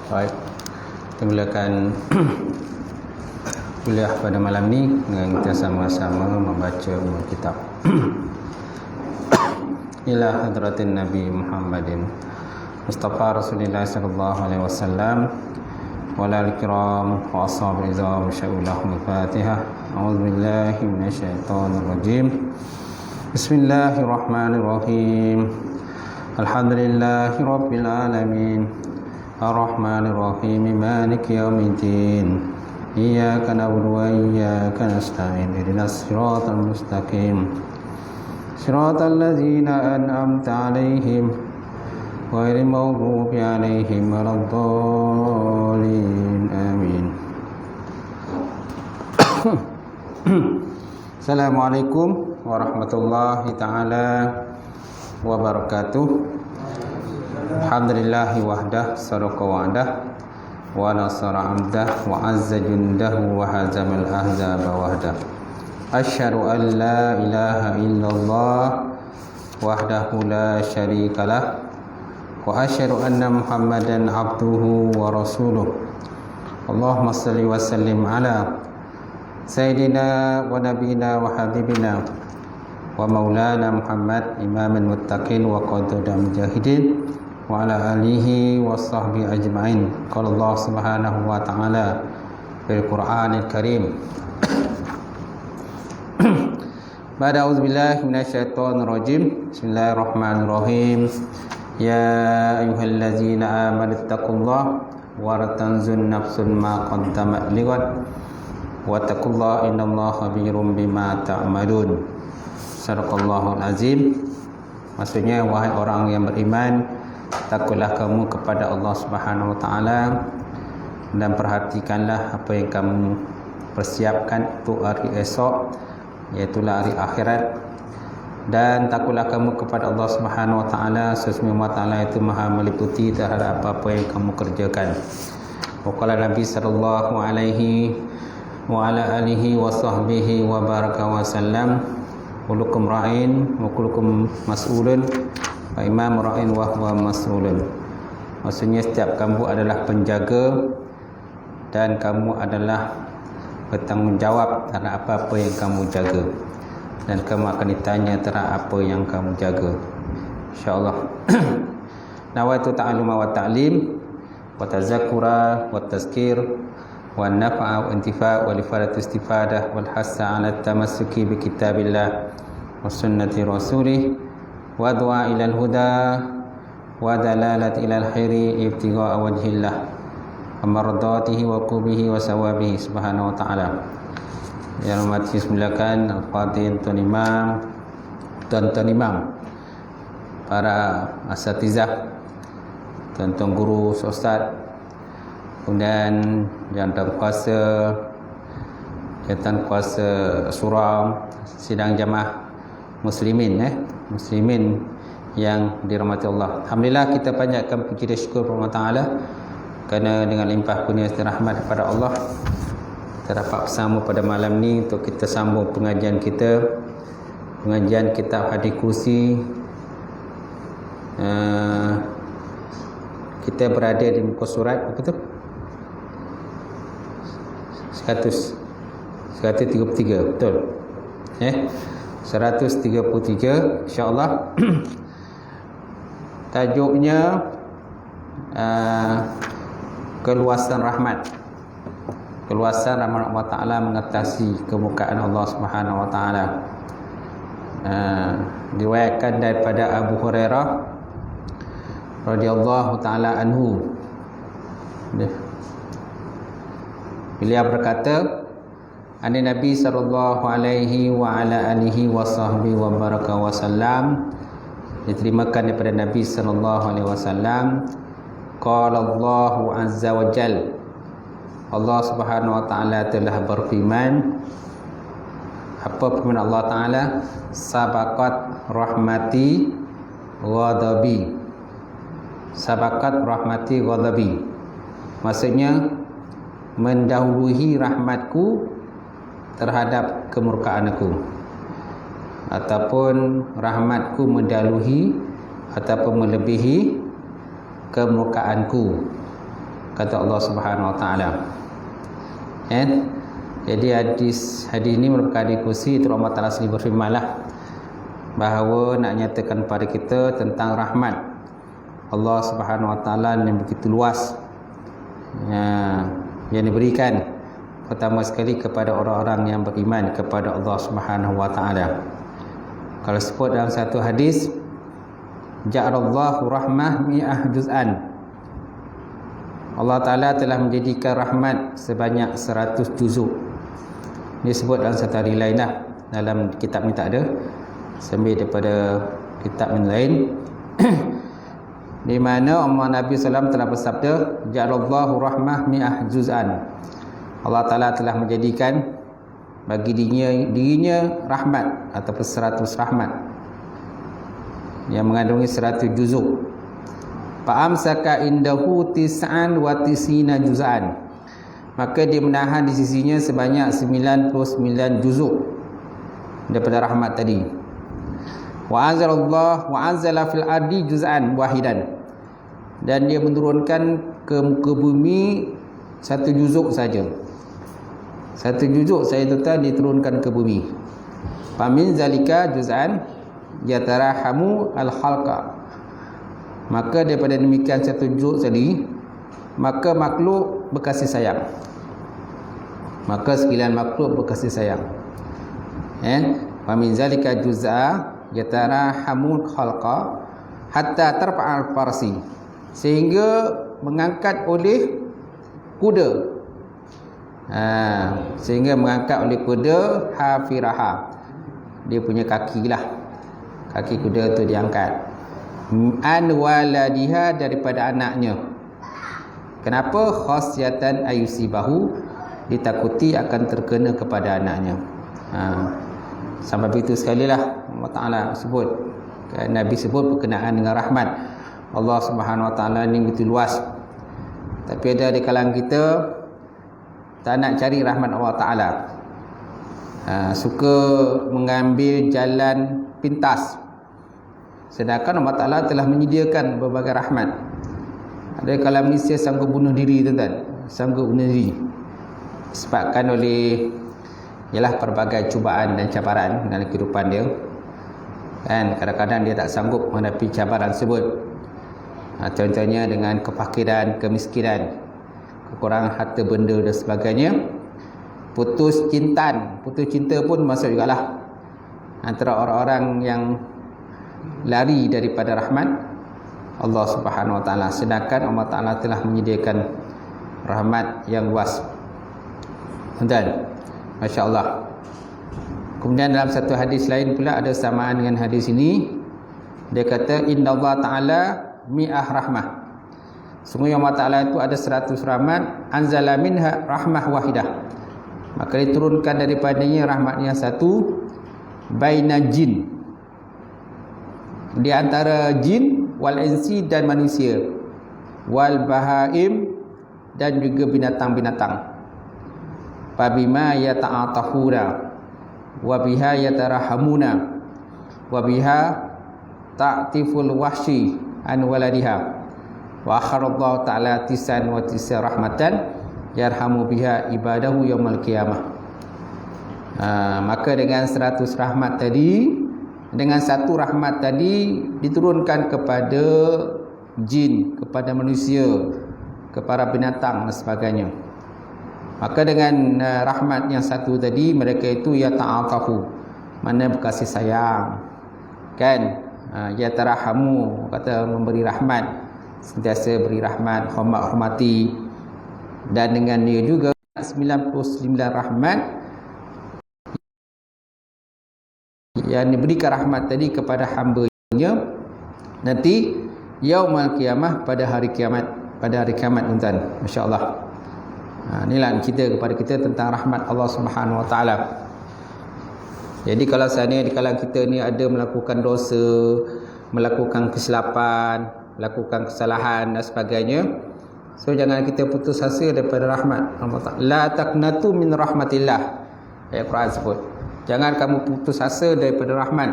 Baik, kita mulakan kuliah pada malam ni dengan kita sama-sama membaca kitab. Ila hadratin Nabi Muhammadin Mustafa Rasulullah sallallahu alaihi wasallam wa alal kiram wa ashabil izam sya'ulahum al-Fatihah. A'udzu billahi minasyaitonir rajim. Bismillahirrahmanirrahim. Alhamdulillahi rabbil alamin. Ar-Rahmanir Rahim. Maliki yaumiddin. Iyyaka na'budu wa iyyaka nasta'in. Ihdinas siratal mustaqim. Siratal ladzina an'amta 'alaihim ghairil maghdubi 'alaihim waladdallin. Amin. Assalamualaikum warahmatullahi taala wabarakatuh. Alhamdulillahi wahdah, sadaqa wa'dah, wa nasara 'abdah, wa azza jundahu, wa hazamal ahzaba wahdah. Asyhadu an la ilaha illallah wahdahu la syarikalah, wa asyhadu anna Muhammadan abduhu wa rasuluh. Allahumma salli wa sallim ala sayyidina wa nabiyina wa habibina wa maulana Muhammad imamul muttaqin wa qadudul mujahidin wa ala alihi wa sahbihi ajma'in. Qala Allah subhanahu wa ta'ala fil Qur'anil Karim. Ba'da auzubillahi minasyaitonir rajim. Bismillahirrahmanirrahim. Ya ayyuhallazina amanu taqullaha wa tanzun nafsun ma qaddamat lighad wa taqullaha innallaha khabirum bima ta'malun. Sadaqallahul azim. Maksudnya, wahai orang yang beriman, takutlah kamu kepada Allah Subhanahu wa taala dan perhatikanlah apa yang kamu persiapkan untuk hari esok, iaitu hari akhirat. Dan takutlah kamu kepada Allah Subhanahu wa taala, sesungguhnya Allah taala itu Maha meliputi terhadap apa-apa yang kamu kerjakan. Waqala Nabi sallallahu alaihi wa ala alihi wa sahbihi wa baraka wa sallam, kullukum ra'in wa kullukum mas'ulun wa imam ra'in wa huwa mas'ulun. Maksudnya, setiap kamu adalah penjaga dan kamu adalah bertanggungjawab terhadap apa-apa yang kamu jaga, dan kamu akan ditanya terhadap apa yang kamu jaga, insyaallah. Nawaitu ta'alluma wa ta'lim wa tazakkura wa tazkir wa nafa'a wa intifa' wa lifadatu istifadah wal hassa 'ala tamassuki bi kitabillah wa sunnati rasulih wa du'a ilal huda wa dalalati ilal khairi ibtigha'a wajhillah wa mardatihi wa qubihi wa sawabihi subhanahu wa ta'ala. Yang hormati semulakan Al-Fatih, Tuan Imam, Tuan-tuan Imam, para asatizah, tuan-tuan guru, ustaz, kemudian jantan kuasa surau, sidang jamaah muslimin muslimin yang dirahmati Allah. Alhamdulillah, kita panjatkan puji dan syukur kepada Allah Taala kerana dengan limpah kurnia dan rahmat kepada Allah kita dapat bersama pada malam ni untuk kita sambung pengajian kita, pengajian kitab Hadis Kursi. Kita berada di muka surat apa tu? 133, betul? 133 insya-Allah. Tajuknya keluasan rahmat. Keluasan rahmat Allah Ta'ala mengatasi kemukaan Allah Subhanahu wa Ta'ala. Diriwayatkan daripada Abu Hurairah radhiyallahu ta'ala anhu. Beliau berkata, Ani Nabi sallallahu alaihi wa ala alihi wa sahbihi wa baraka wa sallam, diterimakan daripada Nabi sallallahu alaihi wasallam, qala Allahu azza wa jal, Allah Subhanahu wa taala telah berfirman. Apa firman Allah Taala? Sabaqat rahmati ghadabi. Sabaqat rahmati ghadabi. Maksudnya, mendahului rahmatku terhadap kemurkaan aku, ataupun rahmatku mendahului ataupun melebihi kemurkaanku. kata Allah Subhanahu Wa Taala. Jadi hadis ini merupakan diskusi itu Allah Taala sendiri berfirmanlah bahawa nak nyatakan pada kita tentang rahmat Allah Subhanahu Wa Taala yang begitu luas yang diberikan pertama sekali kepada orang-orang yang beriman kepada Allah Subhanahu Wa Taala. Kalau sebut dalam satu hadis, ja'alallahu rahmah mi'ah juz'an. Allah Ta'ala telah menjadikan rahmat sebanyak 100 juzuk. Ini sebut dalam satu hari lain lah. Dalam kitab ni tak ada, sambil daripada kitab yang lain. Di mana Nabi SAW telah bersabda, ja'alallahu rahmah mi'ah juz'an. Allah Ta'ala telah menjadikan bagi dirinya rahmat ataupun 100 rahmat yang mengandungi 100 juzuk. Fa'amsaka indahu tis'an wa tisina juz'an. Maka dia menahan di sisinya sebanyak 99 juzuk daripada rahmat tadi. Wa anzala fil ardi juz'an wahidan. Dan dia menurunkan ke muka bumi satu juzuk saja. Satu juzuk saja tuan diturunkan ke bumi. Famin zalika juz'an yatarahamu al-khalqa. Maka daripada demikian satu juzuk tadi, maka makhluk berkasih sayang. Maka sekalian makhluk berkasih sayang. Famin zalika juz'a yatarahamu al-khalqa hatta tarfa'al farsi. Sehingga mengangkat oleh kuda. Sehingga mengangkat oleh kuda hafiraha. Dia punya kaki lah. Kaki kuda tu diangkat. An waladiha, daripada anaknya. Kenapa? Khasyatan ayusibahu, ditakuti akan terkena kepada anaknya. Sampai begitu sekali lah Allah Ta'ala sebut. Nabi sebut berkenaan dengan rahmat Allah Subhanahu Wa Ta'ala ni begitu luas. Tapi ada di kalangan kita tak nak cari rahmat Allah Ta'ala, suka mengambil jalan pintas, sedangkan Allah Ta'ala telah menyediakan berbagai rahmat. Ada kalau manusia sanggup bunuh diri, tuan-tuan, sanggup bunuh diri disebabkan oleh ialah pelbagai cubaan dan cabaran dalam kehidupan dia. Kadang-kadang dia tak sanggup menghadapi cabaran tersebut. Contohnya dengan kefakiran, kemiskinan, kekurangan harta benda dan sebagainya. Putus cinta pun masuk jugalah antara orang-orang yang lari daripada rahmat Allah Subhanahu Wa Ta'ala, sedangkan Allah Ta'ala telah menyediakan rahmat yang luas. Tuan, masya-Allah. Kemudian dalam satu hadis lain pula ada samaan dengan hadis ini. Dia kata innallaha ta'ala mi'ah rahmah. Sungguh Allah Ta'ala itu ada 100 rahmat. Anzala minha rahmah wahidah. Maka diturunkan daripadanya rahmatnya satu. Baina jin, di antara jin, wal insi dan manusia, wal bahaim dan juga binatang-binatang. Fabima yata'atahuna wa biha yatarahamuna wa biha ta'tiful wahshi an waladiha wa akharallahu ta'ala tisan wa tisa rahmatan yarhamu biha ibadahu yaumal qiyamah. Maka dengan 100 rahmat tadi, dengan satu rahmat tadi diturunkan kepada jin, kepada manusia, kepada binatang dan sebagainya. Maka dengan rahmat yang satu tadi, mereka itu ya ta'atafu, mana berkasih sayang, kan? Ya tarahamu, kata memberi rahmat, sentiasa beri rahmat, hormati. Dan dengan dia juga 99 rahmat yang diberikan rahmat tadi kepada hamba-Nya nanti yaumul qiyamah, pada hari kiamat, tuan-tuan. Masya-Allah. Inilah cerita kepada kita tentang rahmat Allah Subhanahu Wa Ta'ala. Jadi kalau seandainya di kalangan kita ni ada melakukan dosa, melakukan kesilapan, melakukan kesalahan dan sebagainya, so jangan kita putus asa daripada rahmat Allah Ta'ala. La taqnatu min rahmatillah, ayat Quran sebut. Jangan kamu putus asa daripada rahmat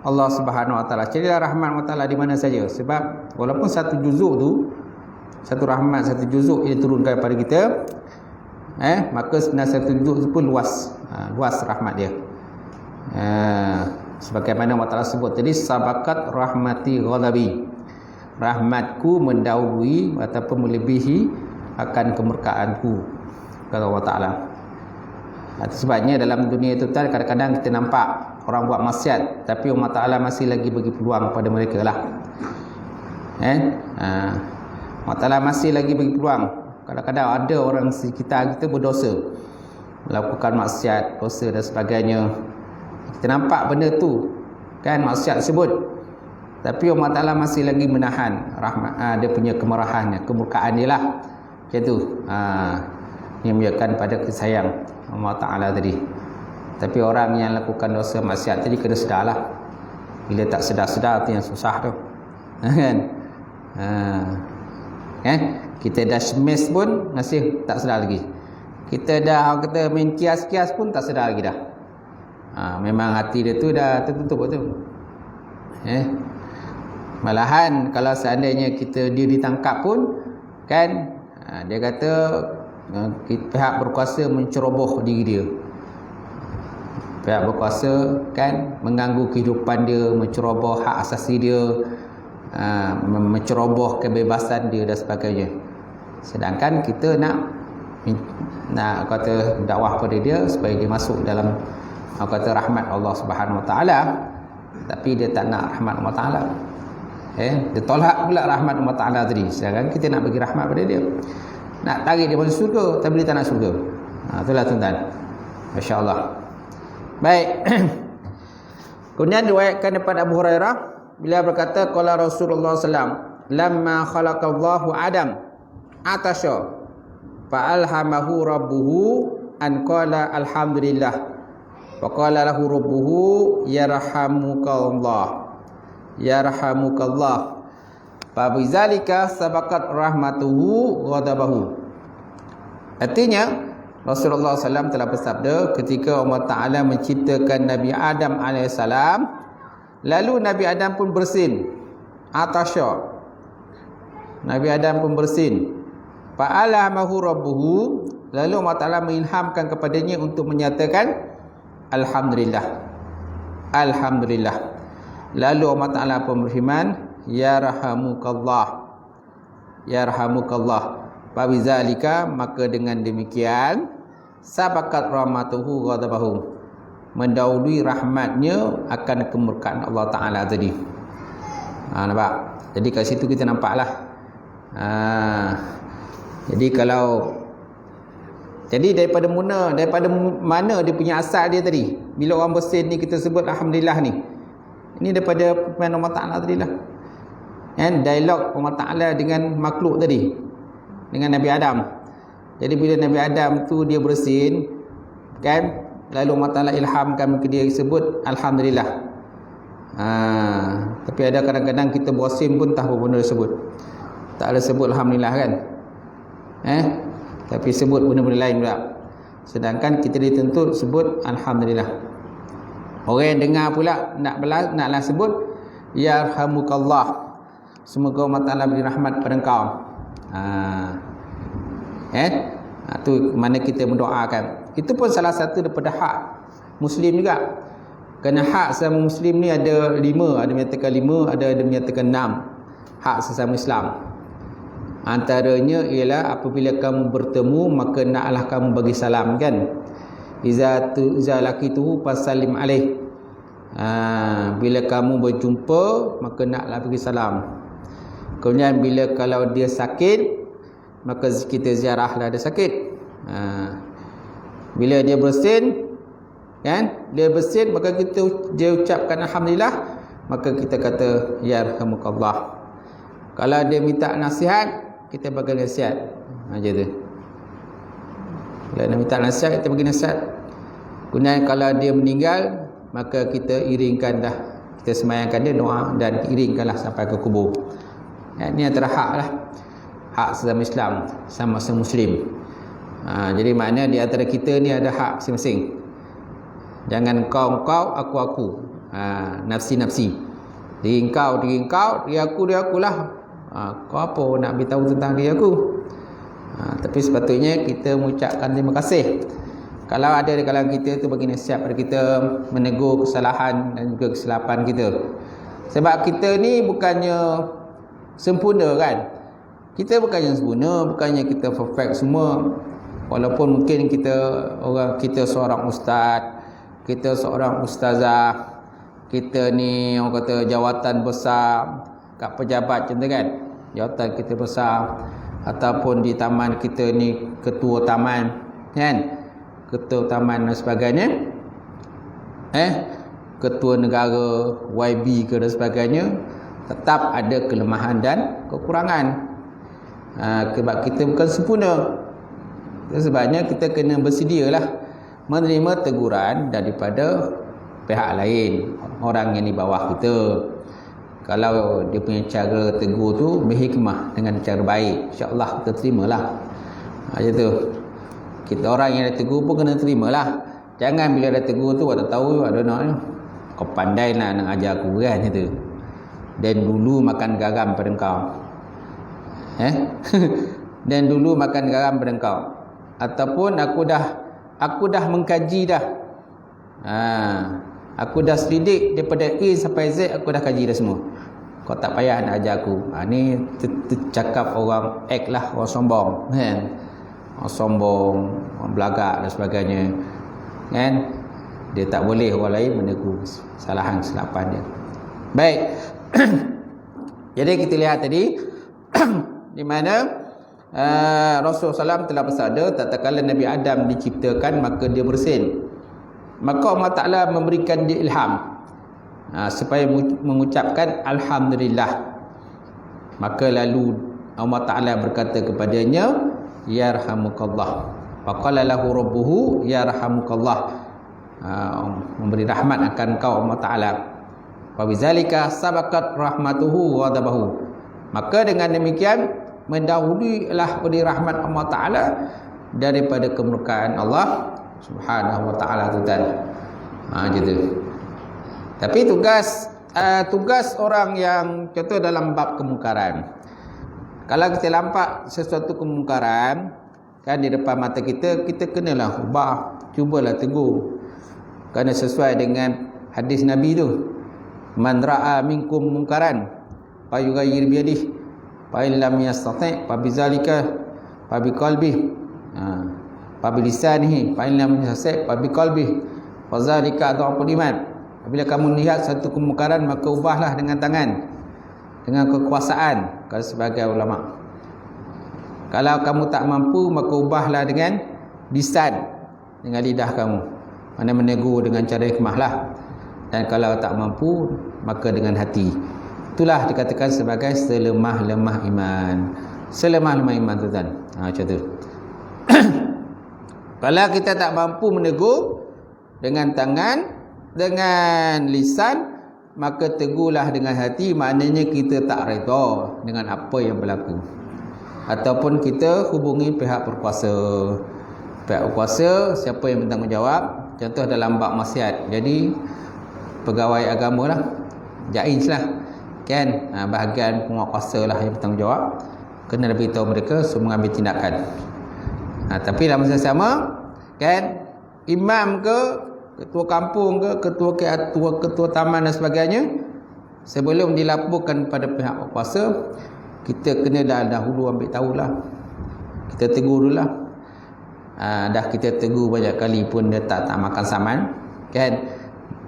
Allah Subhanahu Wa Ta'ala. Carilah rahmat Allah Ta'ala di mana saja. Sebab walaupun satu juzuk tu satu rahmat, satu juzuk yang turunkan kepada kita, maka sebenarnya satu juzuk pun luas, luas rahmat dia. Sebagaimana Allah Ta'ala sebut tadi, sabakat rahmati ghadabi, rahmatku mendahului ataupun melebihi akan kemurkaanku, kata Allah Ta'ala. Sebabnya dalam dunia itu kadang-kadang kita nampak orang buat maksiat, tapi Allah Ta'ala masih lagi bagi peluang pada mereka lah. Allah Ta'ala masih lagi bagi peluang. Kadang-kadang ada orang sekitar kita berdosa, melakukan maksiat, dosa dan sebagainya. Kita nampak benda tu kan, maksiat tersebut, tapi Allah Ta'ala masih lagi menahan rahmat, dia punya kemarahannya, kemurkaan dia lah. Macam tu. Yang menunjukkan pada kasih sayang Allah Ta'ala tadi. Tapi orang yang lakukan dosa maksiat tadi kena sedar lah. Bila tak sedar-sedar tu yang susah tu. Kan? Kita dah smash pun masih tak sedar lagi. Kita dah kata main kias-kias pun tak sedar lagi dah. Memang hati dia tu dah tertutup tu. Malahan kalau seandainya dia ditangkap pun kan, dia kata pihak berkuasa menceroboh diri dia. Pihak berkuasa kan mengganggu kehidupan dia, menceroboh hak asasi dia, menceroboh kebebasan dia dan sebagainya. Sedangkan kita nak kata dakwah pada dia supaya dia masuk dalam kata rahmat Allah Subhanahu Wa Taala, tapi dia tak nak rahmat Allah Taala. Dia tolak pula rahmat Allah Taala tadi. Sedangkan kita nak bagi rahmat pada dia, nak tarik dia masuk syurga, tapi dia tak nak syurga. Itulah tuan-tuan. Masya-Allah. Baik. Kemudian diriwayatkan daripada Abu Hurairah, beliau berkata qala Rasulullah sallam, lamma khalaqallahu Adam atasha fa alhamahu rabbuhu an qala alhamdulillah. Wa qala lahu rabbuhu yarhamukallah. Yarhamukallah. Fa bizalika sabaqat rahmatuhu ghadabahu. Artinya Rasulullah SAW telah bersabda ketika Allah Ta'ala menciptakan Nabi Adam AS, lalu Nabi Adam pun bersin. Atasya, Nabi Adam pun bersin. Fa'alamahu rabbuhu, lalu Allah Ta'ala mengilhamkan kepadanya untuk menyatakan Alhamdulillah. Alhamdulillah. Lalu Allah Ta'ala pun berfirman, Yarhamukallah. Yarhamukallah. Fabizalika, maka dengan demikian sabakat rahmatuhu ghadabahu, mendahului rahmatnya akan kemurkaan Allah Ta'ala tadi. Nampak? Jadi kat situ kita nampaklah. Jadi daripada mana dia punya asal dia tadi. Bila orang bersin ni kita sebut Alhamdulillah ni. Ini daripada firman Allah Ta'ala tadi lah. Dialog Allah Ta'ala dengan makhluk tadi, dengan Nabi Adam. Jadi bila Nabi Adam tu dia bersin kan, lalu Allah Ta'ala ilhamkan ke dia sebut Alhamdulillah. Tapi ada kadang-kadang kita bersin pun tak apa benda sebut. Tak ada sebut Alhamdulillah kan. Tapi sebut benda-benda lain pula. Sedangkan kita dituntut sebut Alhamdulillah. Orang yang dengar pula naklah sebut Yarhamukallah. Semoga Allah Ta'ala beri rahmat pada engkau. Tu mana kita mendoakan. Itu pun salah satu daripada hak Muslim juga. Kerana hak sesama Muslim ni ada 5, ada menyatakan 5, ada menyatakan 6 hak sesama Islam. Antaranya ialah apabila kamu bertemu, maka naklah kamu bagi salam kan. Iza laqituhu fasallim alaih. Bila kamu berjumpa, maka naklah bagi salam. Kemudian bila kalau dia sakit, maka kita ziarahlah dia sakit. Bila dia bersin kan, dia bersin, maka dia ucapkan Alhamdulillah, maka kita kata Yarhamukallah. Kalau dia minta nasihat, kita bagi nasihat. Macam tu. Kalau dia minta nasihat, kita bagi nasihat. Kemudian kalau dia meninggal, maka kita iringkan dah, kita semayangkan dia doa dan iringkanlah sampai ke kubur. Ini antara hak lah, hak sesama Islam, sama-sama Muslim. Jadi maknanya di antara kita ni ada hak masing-masing. Jangan kau, aku. Nafsi-nafsi. Diri engkau, dia aku lah. Kau apa nak beritahu tentang diri aku? Tapi sepatutnya kita mengucapkan terima kasih. Kalau ada di kalangan kita tu bagi nasihat pada kita, menegur kesalahan dan juga kesilapan kita. Sebab kita ni bukannya sempurna kan. Kita bukannya sempurna, bukannya kita perfect semua. Walaupun mungkin kita seorang ustaz, kita seorang ustazah, kita ni orang kata jawatan besar kat pejabat contoh kan, jawatan kita besar, ataupun di taman kita ni ketua taman kan, ketua taman dan sebagainya, ketua negara, YB ke dan sebagainya, tetap ada kelemahan dan kekurangan. Sebab kita bukan sempurna. Sebabnya kita kena bersedialah menerima teguran daripada pihak lain, orang yang di bawah kita. Kalau dia punya cara tegur tu berhikmah dengan cara baik, insya-Allah kita terimalah. Macam tu. Kita orang yang ada tegur pun kena terimalah. Jangan bila ada tegur tu tak tahu ada nak kau pandai nak ajar aku kan gitu. Dan dulu makan garam pada kau. Dan dulu makan garam pada kau. Ataupun aku dah mengkaji dah. Aku dah selidik daripada A sampai Z, aku dah kaji dah semua. Kau tak payah nak ajar aku. Ni cakap orang act lah, orang sombong kan. Orang sombong, orang belagak dan sebagainya kan. Dia tak boleh orang lain menegur kesilapan dia. Baik. Jadi kita lihat tadi di mana Rasulullah SAW telah bersabda, tatkala Nabi Adam diciptakan maka dia bersin. Maka Allah Ta'ala memberikan dia ilham supaya mengucapkan Alhamdulillah. Maka lalu Allah Ta'ala berkata kepadanya, Yarhamukallah. Faqala lahu rabbuhu Yarhamukallah. Memberi rahmat akan kau Allah Ta'ala. Wa bizalika sabaqat rahmatuhu wa ghadabahu. Maka dengan demikian mendahuluilah oleh rahmat Allah Ta'ala daripada kemurkaan Allah Subhanahu wa ta'ala tu kan. Gitu. Tapi tugas orang yang contoh dalam bab kemungkaran. Kalau kita nampak sesuatu kemungkaran kan di depan mata kita, kita kenalah ubah, cubalah tegur. Kerana sesuai dengan hadis Nabi tu. Man ra'a minkum mungkaran fa yughayyir bi yadihi fa in lam yastati' fa bizalika fa biqalbihi fa bilisanihi fa in lam yastati' fa biqalbihi fa zalika dhaful iman. Apabila kamu lihat satu kemungkaran maka ubahlah dengan tangan, dengan kekuasaan, kalau sebagai ulama. Kalau kamu tak mampu maka ubahlah dengan lisan, dengan lidah kamu. Mana menegur dengan cara hikmahlah. Dan kalau tak mampu maka dengan hati. Itulah dikatakan sebagai selemah-lemah iman. Selemah-lemah iman tu kan. Macam tu. Kalau kita tak mampu menegur dengan tangan, dengan lisan, maka tegurlah dengan hati. Maknanya kita tak redha dengan apa yang berlaku. Ataupun kita hubungi pihak berkuasa. Pihak berkuasa, siapa yang bertanggungjawab. Contoh dalam bab maksiat. Jadi pegawai agama lah, jaiz lah kan, bahagian penguatkuasa lah yang bertanggungjawab, kena beritahu mereka semua ambil tindakan. Tapi dalam masa sama kan, imam ke, ketua kampung ke, ketua taman dan sebagainya, sebelum dilaporkan pada pihak berkuasa, kita kena dahulu ambil tahulah, kita tegur dulu lah. Dah kita tegur banyak kali pun dia tak makan saman kan,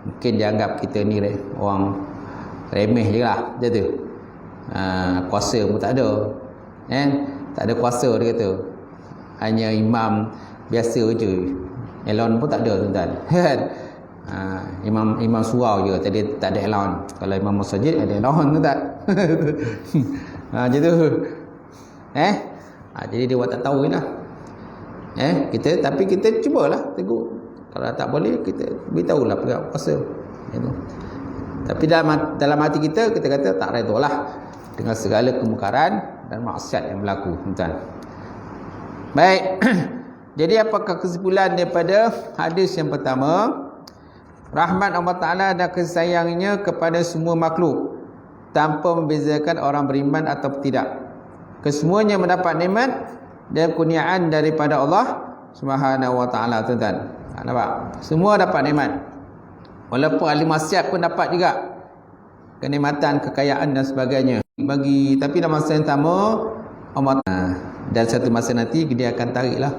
mungkin dia anggap kita ni orang remeh je lah, macam tu. Kuasa pun tak ada kan? Tak ada kuasa dia kata, hanya imam biasa je, elon pun tak ada tuan-tuan kan. Imam surau je tadi, tak ada elon. Kalau imam masjid ada elon tu tak. Macam tu. Jadi dia buat tak tahu lah. Tapi kita cubalah tegur. Kalau tak boleh kita beritahulah pihak kuasa. Gitu. Tapi dalam hati kita kata tak redalah dengan segala kemungkaran dan maksiat yang berlaku, tuan-tuan. Baik. Jadi apakah kesimpulan daripada hadis yang pertama? Rahmat Allah Ta'ala dan kasih sayangnya kepada semua makhluk tanpa membezakan orang beriman atau tidak. Kesemuanya mendapat nikmat dan kurniaan daripada Allah Subhanahu wa taala, tuan-tuan. Nampak? Semua dapat nikmat. Walaupun ahli maksiat pun dapat juga kenikmatan, kekayaan dan sebagainya. Tapi dalam masa yang sama Allah, dan satu masa nanti dia akan tariklah.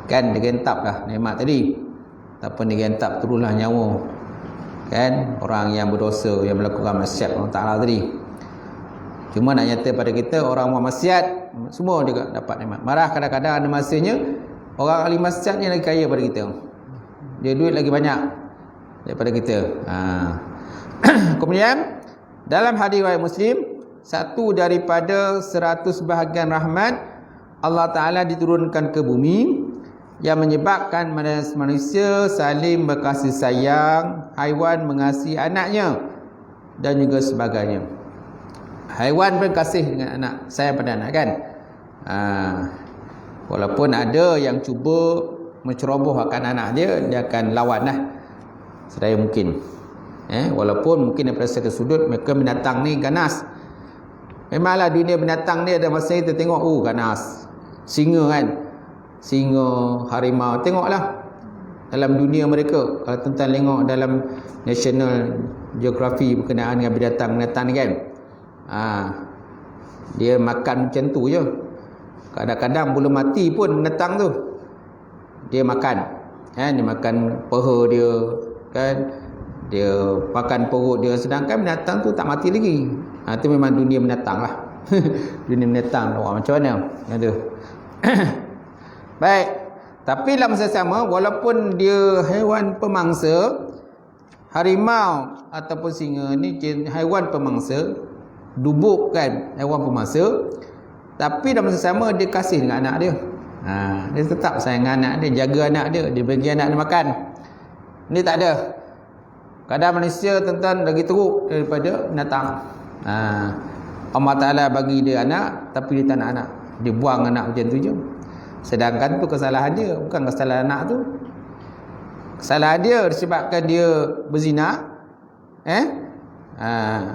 Kan dia gentap lah nikmat tadi. Ataupun dia gentap turunlah nyawa. Kan orang yang berdosa, yang melakukan maksiat Allah Taala tadi. Cuma nak nyata pada kita, orang buat maksiat semua juga dapat nikmat. Marah kadang-kadang ada masanya orang ahli maksiat ni lagi kaya daripada kita. Dia duit lagi banyak daripada kita. Kemudian dalam hadis riwayat Muslim, satu daripada 100 bahagian rahmat Allah Ta'ala diturunkan ke bumi yang menyebabkan manusia saling berkasih sayang, haiwan mengasihi anaknya dan juga sebagainya. Haiwan pun kasih dengan anak, sayang pada anak, kan. Walaupun ada yang cuba mencerobohkan anak dia akan lawan lah sedaya mungkin. Walaupun mungkin daripada satu sudut mereka binatang ni ganas. Memanglah dunia binatang ni ada masa kita tengok, ganas. Singa kan, singa, harimau, tengoklah dalam dunia mereka. Kalau tuan-tuan tengok dalam National Geography berkenaan dengan binatang-binatang ni kan, dia makan macam tu je. Kadang-kadang belum mati pun binatang tu dia makan, dia makan peha dia, kan, dia makan perut dia, sedangkan binatang tu tak mati lagi. Itu memang dunia binatang lah. Dunia binatang macam mana tu. Baik, tapi dalam masa sama, walaupun dia haiwan pemangsa, harimau ataupun singa ni haiwan pemangsa, dubuk kan haiwan pemangsa, tapi dalam masa sama dia kasih dengan anak dia. Dia tetap sayang anak dia, jaga anak dia, dia bagi anak dia makan. Ni tak ada. Kadang manusia tuan-tuan lagi teruk daripada binatang. Allah Ta'ala bagi dia anak, tapi dia tak nak anak, dia buang anak macam tu je. Sedangkan tu kesalahan dia, bukan kesalahan anak tu. Kesalahan dia disebabkan dia berzina.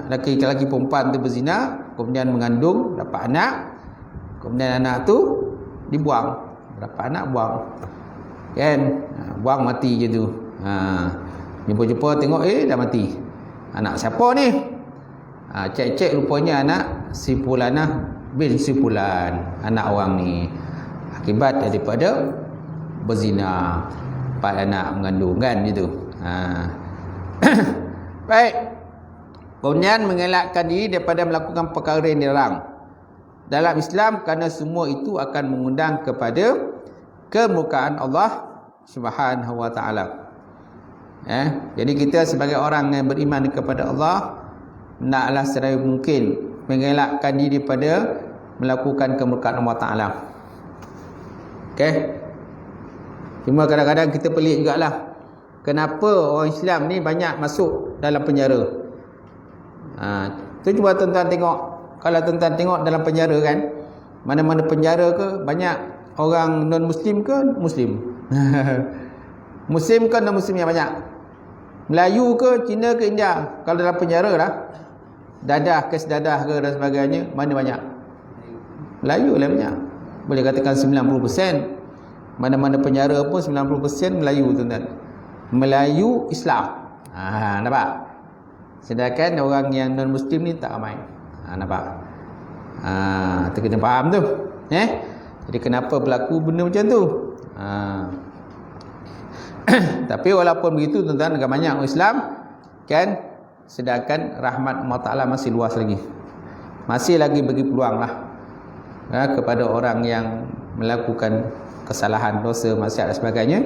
Laki-laki perempuan tu berzina, kemudian mengandung, dapat anak, kemudian anak tu dibuang, dapat anak buang, kan, buang mati je tu. Jumpa-jumpa tengok dah mati. Anak siapa ni? Cek-cek rupanya anak si Fulanah bin si Fulan, anak orang ni, akibat daripada berzina, dapat anak mengandung, kan gitu. Baik. Kemudian mengelakkan diri daripada melakukan perkara yang dilarang dalam Islam, kerana semua itu akan mengundang kepada kemurkaan Allah Subhanahu wa taala. Jadi kita sebagai orang yang beriman kepada Allah, naklah sedaya mungkin mengelakkan diri daripada melakukan kemurkaan Allah Taala. Okey. Cuma kadang-kadang kita pelik jugalah, kenapa orang Islam ni banyak masuk dalam penjara. Tu cuba tuan-tuan tengok. Kalau tuan-tuan tengok dalam penjara kan, mana-mana penjara ke, banyak orang non-Muslim ke Muslim? Muslim ke non-Muslim yang banyak? Melayu ke, Cina ke, India? Kalau dalam penjara lah, dadah, kes dadah ke dan sebagainya, mana banyak? Melayu lah banyak. Boleh katakan 90%. Mana-mana penjara pun 90% Melayu, tuan-tuan. Melayu Islam. Nampak? Sedangkan orang yang non-Muslim ni tak ramai. Nampak? Kita kena faham tu. Jadi kenapa berlaku benda macam tu? Tapi walaupun begitu, tuan-tuan, agak banyak orang Islam, kan, sedangkan rahmat Allah Ta'ala masih luas lagi. Masih lagi bagi peluang lah kepada orang yang melakukan kesalahan, dosa, maksiat dan sebagainya,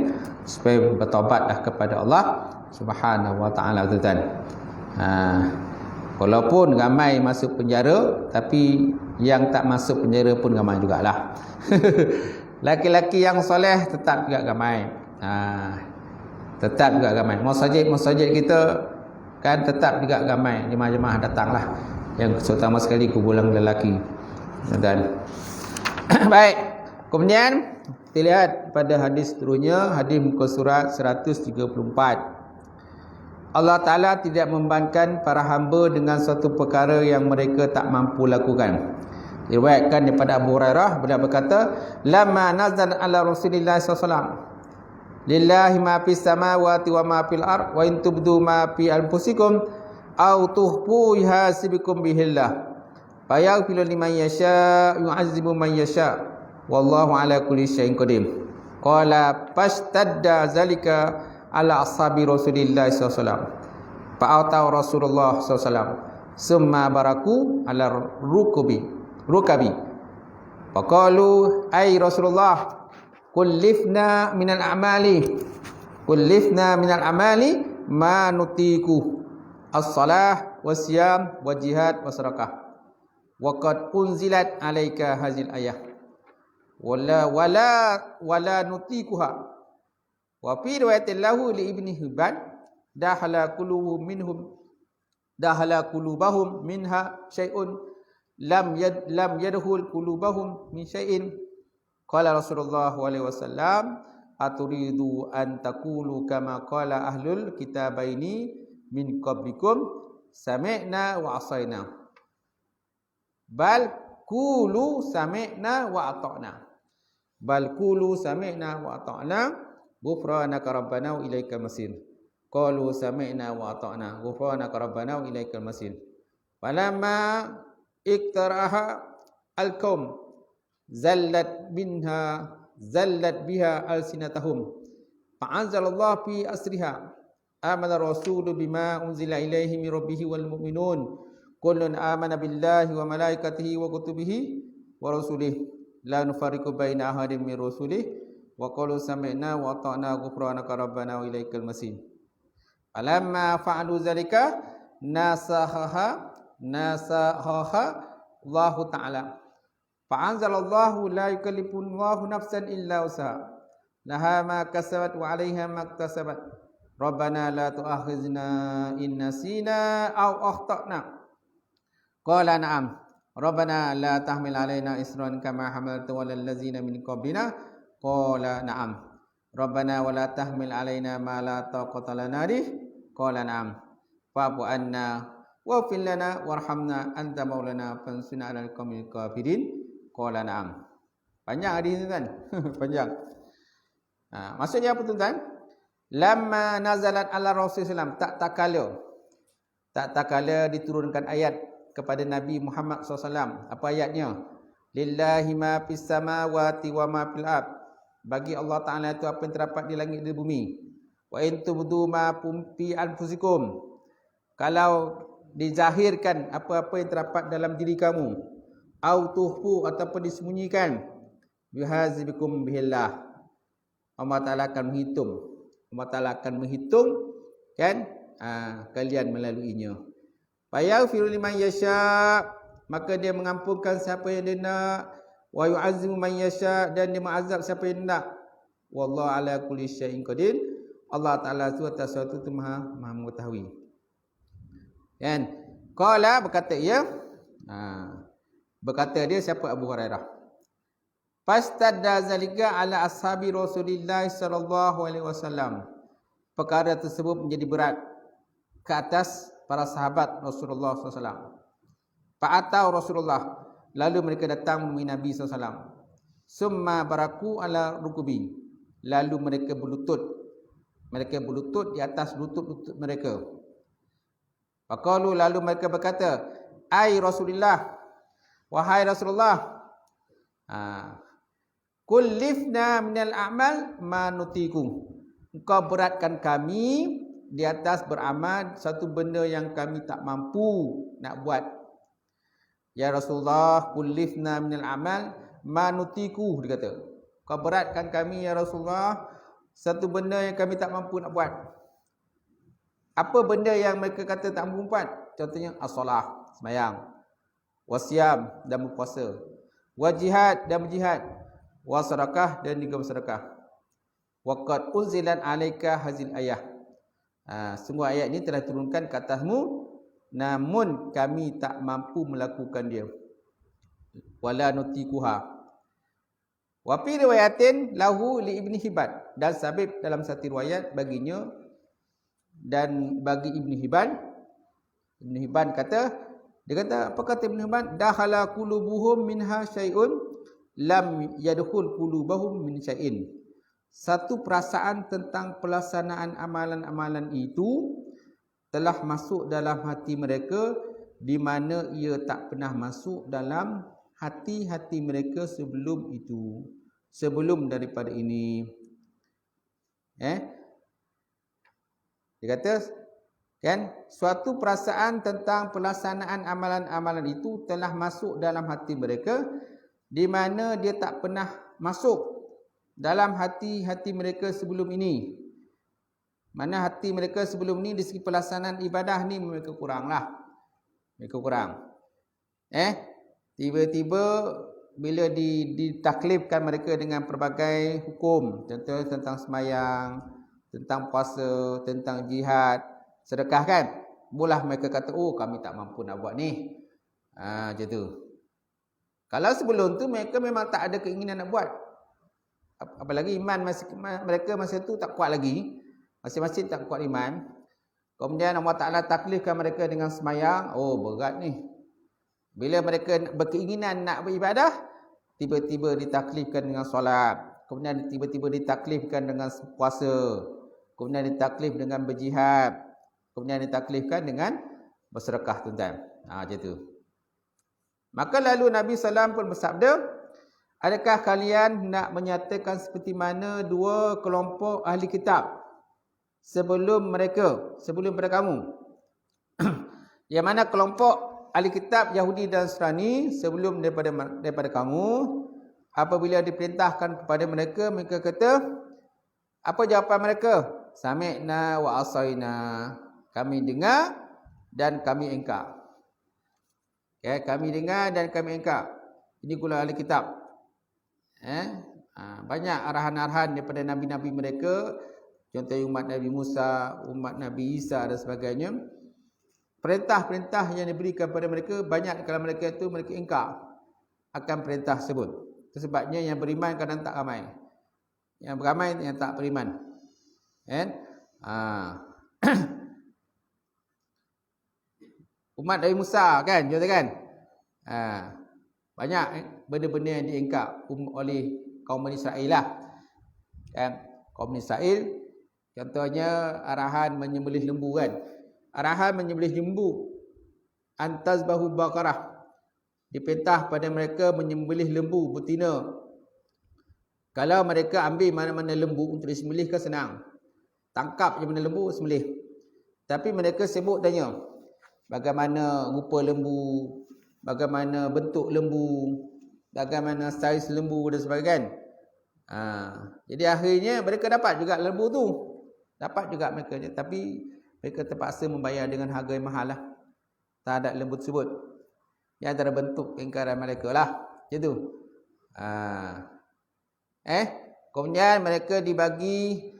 supaya bertaubatlah kepada Allah Subhanahu wa Ta'ala, tuan-tuan. Walaupun ramai masuk penjara, tapi yang tak masuk penjara pun ramai jugalah. Laki-laki yang soleh tetap juga ramai. Tetap juga ramai. Masjid kita kan tetap juga ramai. Jemaah-jemaah datanglah, yang terutama sekali kumpulan lelaki. Dan baik. Kemudian kita lihat pada hadis seterusnya, hadis muka surat 134. Allah Ta'ala tidak membebankan para hamba dengan suatu perkara yang mereka tak mampu lakukan. Diriwayatkan daripada Abu Hurairah, beliau berkata, "Lamma nazal ala Rasulillah SAW, lillahi ma fis samawati wa ma fil ard, wa in tubdu ma fi anfusikum aw tuhfu yuhasibukum bihillah. Fayaghfiru liman yasha, yu'adzibu man yasha, wallahu ala kulli syai'in qadir." Qala fashtadda zalika ala ashabi Rasulillah SAW. Fa'atau Rasulullah SAW. Summa baraku ala rukabi. Faqalu ay Rasulullah, kullifna minal amali ma nutiku as-salah was-siyam wa jihad wa sadaqah. Wa qad unzilat alayka hazil ayah. Wala nutikuha. Wa fi riwayatin lahu li Ibni Hibban, dahala qulubahum minha syai'un lam yadkhul qulubahum min syai'in. Qala Rasulullah sallallahu alaihi wasallam, aturidu an taqulu kama qala ahlul kitabaini min qablikum, sami'na wa asaina, bal qulu sami'na wa ata'na, ghufranaka rabbana wa ilaikal masir. Qalu sami'na wa ata'na, ghufranaka rabbana wa ilaikal masir. Falamma iktaraha al-qaum zallat biha alsinatahum, fa'anzalallahu fi asriha, amana rasulu bima unzila ilaihi min rabbihi wal mu'minun, kullun amana billahi wa malaikatihi wa kutubihi wa rusulihi, la nufarriqu baina ahadin min rusulihi, wa qalu sami'na wa ata'na, ghufranaka rabbana wa ilaikal masir. Falamma fa'alu zalika nasahaha Allah Ta'ala, fa'anzalallahu la yukallifullahu nafsan illa usaha, laha ma kasabat wa 'alaiha ma iktasabat, rabbana la tu'akhizna in nasina aw akhtana. Qala na'am, rabbana la tahmil 'alaina isran kama hamaltu 'alal ladzina min qablina. Qala na'am, rabbana wa la tahmil 'alaina ma la taqata lana bih. Qala na'am, fa'fu anna waghfir lana warhamna anta maulana fansurna 'alal qaumil kafirin. Qala na'am. Panjang hadis ni kan? Panjang. Maksudnya apa tuan-tuan? Lamma nazalat ala Rasulullah, tak kala diturunkan ayat kepada Nabi Muhammad SAW. Apa ayatnya? Lillahi ma fis samawati wa ma fil ard. Bagi Allah Ta'ala itu apa yang terdapat di langit dan di bumi. Wa in tubdu ma fi anfusikum. Kalau dizahirkan apa-apa yang terdapat dalam diri kamu, au tuhfu, ataupun disembunyikan, yuhazibukum bihillah, Allah Ta'ala akan menghitung kan, kalian melaluinya. Fayaghfiru liman yasha, maka dia mengampunkan siapa yang dia nak. Wa yu'azzimu man yasha, dan dia mengazab siapa yang nak. Wallahu ala kulli syai'in qadir. Allah Ta'ala itu atas sesuatu itu maha mengetahui. Kan? Qala, berkata dia, siapa? Abu Hurairah. Fastadda zalika ala ashabi Rasulillah sallallahu alaihi wasallam. Perkara tersebut menjadi berat ke atas para sahabat Rasulullah sallallahu alaihi wasallam. Fa'atau Rasulullah, lalu mereka datang menemui Nabi SAW. Summa baraku ala rukubi, lalu mereka berlutut di atas lutut mereka. Faqalu, lalu mereka berkata, ai Rasulullah, wahai Rasulullah, kullifna minal a'mal ma nutiku, engkau beratkan kami di atas beramal satu benda yang kami tak mampu nak buat. Ya Rasulullah, kullifna minal amal ma nutiku, dia kata, kau beratkan kami ya Rasulullah satu benda yang kami tak mampu nak buat. Apa benda yang mereka kata tak mampu buat? Contohnya as-salah, sembahyang, wasyam, dan berpuasa, wa jihad, dan berjihad, wa sedekah, dan juga bersedekah. Wa qad unzilat alaika hazil ayah. Semua ayat ini telah turunkan ke atasmu, namun kami tak mampu melakukan dia. Wala nutikuha. Wa fi riwayatin lahu li Ibni Hibban, dan sabit dalam satu riwayat baginya Dan bagi Ibn Hibban kata, dia kata, apa kata Ibn Hibban? Dakhala qulubuhum minha syai'un lam yadkhul qulubahum min syai'in. Satu perasaan tentang pelaksanaan amalan-amalan itu telah masuk dalam hati mereka, di mana ia tak pernah masuk dalam hati-hati mereka sebelum itu, sebelum daripada ini. Dia kata kan, suatu perasaan tentang pelaksanaan amalan-amalan itu telah masuk dalam hati mereka, di mana dia tak pernah masuk dalam hati-hati mereka sebelum ini. Mana hati mereka sebelum ni di segi pelaksanaan ibadah ni mereka kuranglah. Mereka kurang. Tiba-tiba bila ditaklifkan mereka dengan pelbagai hukum, contohnya tentang sembahyang, tentang puasa, tentang jihad, sedekah kan, mula mereka kata, oh kami tak mampu nak buat ni. Macam tu. Kalau sebelum tu mereka memang tak ada keinginan nak buat. Apalagi iman mereka masa tu tak kuat lagi. Masing-masing tak kuat iman. Kemudian Allah Ta'ala taklifkan mereka dengan sembahyang. Oh berat ni. Bila mereka berkeinginan nak beribadah, tiba-tiba ditaklifkan dengan solat. Kemudian tiba-tiba ditaklifkan dengan puasa. Kemudian ditaklif dengan berjihad. Kemudian ditaklifkan dengan bersedekah, tuan-tuan. Macam tu. Maka lalu Nabi SAW pun bersabda, adakah kalian nak menyatakan seperti mana dua kelompok ahli kitab sebelum pada kamu? Yang mana kelompok ahli kitab Yahudi dan Nasrani sebelum daripada kamu, apabila diperintahkan kepada mereka, mereka kata, apa jawapan mereka? Sami'na wa asaina. Kami dengar dan kami engkar. Kami dengar dan kami engkar. Ini golongan ahli kitab. Banyak arahan-arahan daripada nabi-nabi mereka. Contohnya umat Nabi Musa, umat Nabi Isa dan sebagainya. Perintah-perintah yang diberikan kepada mereka, banyak kalau mereka itu mereka ingkar akan perintah tersebut. Itu sebabnya yang beriman kadang tak ramai. Yang beramai yang tak beriman. Umat Nabi Musa kan, contoh kan. Banyak benda-benda yang diingkar oleh kaum Bani Israel lah. Kaum Bani Israel, contohnya arahan menyembelih lembu kan. Arahan menyembelih lembu, antazbahu baqarah, diperintah pada mereka menyembelih lembu betina. Kalau mereka ambil mana-mana lembu untuk disembelih kan senang, tangkap je mana lembu, sembelih. Tapi mereka sibuk tanya bagaimana rupa lembu, bagaimana bentuk lembu, bagaimana saiz lembu dan sebagainya. Jadi akhirnya mereka dapat juga lembu tu, dapat juga mereka, tapi mereka terpaksa membayar dengan harga yang mahal lah terhadap lembu tersebut. Yang antara bentuk keingkaran mereka lah. Macam tu. Kemudian mereka dibagi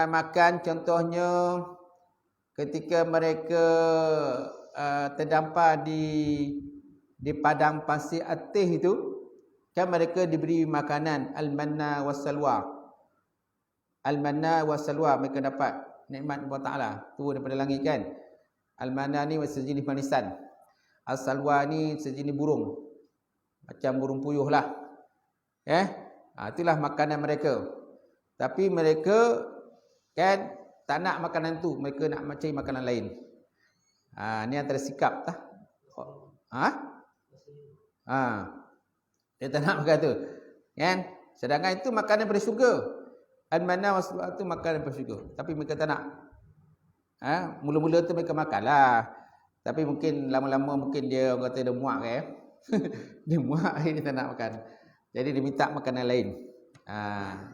makan, contohnya ketika mereka terdampar di padang pasir Atih itu, kan mereka diberi makanan al-manna was-salwa. Al-manna was-salwa mereka dapat nikmat Allah Ta'ala turun daripada langit kan. Al-manna ni sejenis manisan, as-salwa ni sejenis burung, macam burung puyuh lah. Itulah makanan mereka. Tapi mereka kan tak nak makanan tu, mereka nak cari makanan lain. Ni antara sikap tah. Dia tak nak makan tu. Kan? Sedangkan itu makanan daripada syurga. Al-manna was-salwa tu makanan daripada syurga. Tapi mereka tak nak. Mula-mula tu mereka makanlah. Tapi mungkin lama-lama mungkin dia orang kata dia muak kan. Dia muak, dia tak nak makan. Jadi dia minta makanan lain.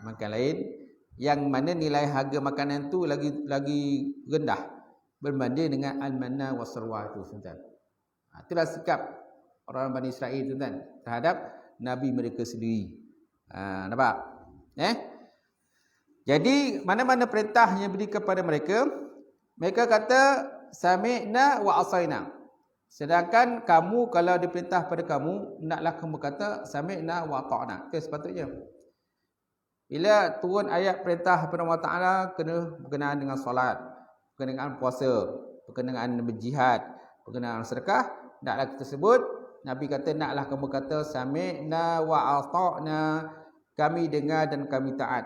Makan lain yang mana nilai harga makanan tu lagi rendah berbanding dengan al-manna was-salwa tu, tuan-tuan. Itulah sikap orang Bani Israel, tuan-tuan, terhadap nabi mereka sendiri. Nampak? Jadi mana-mana perintah yang beri kepada mereka, mereka kata sami'na wa asaina. Sedangkan kamu kalau diperintah pada kamu, hendaklah kamu kata sami'na wa ata'na. Itu sepatutnya. Bila turun ayat perintah kepada Allah Ta'ala, kena berkenaan dengan solat, berkenaan puasa, berkenaan berjihad, berkenaan sedekah, naklah kita sebut. Nabi kata, naklah kamu kata sami'na wa ata'na, kami dengar dan kami taat.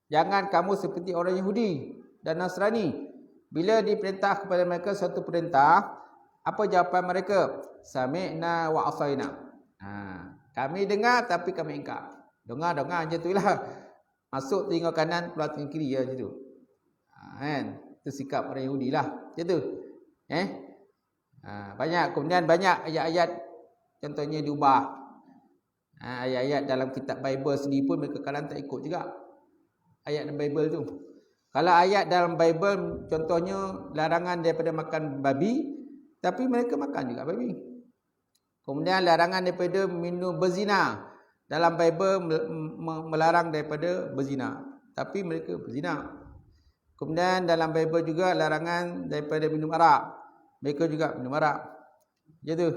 Jangan kamu seperti orang Yahudi dan Nasrani. Bila diperintah kepada mereka satu perintah, apa jawapan mereka? Sami'na wa asaina. Kami dengar tapi kami ingkar. Dengar macam itulah. Masuk telinga kanan, keluar telinga kiri ya, macam tu. Kan? Itu sikap orang Yahudi lah. Macam tu. Kemudian banyak ayat-ayat contohnya diubah. Ayat-ayat dalam kitab Bible sendiri pun mereka kadang tak ikut juga. Ayat dalam Bible tu. Kalau ayat dalam Bible contohnya larangan daripada makan babi, tapi mereka makan juga babi. Kemudian larangan daripada minum berzina. Dalam Bible melarang daripada berzina, tapi mereka berzina. Kemudian dalam Bible juga larangan daripada minum arak. Mereka juga minum arak. Macam tu.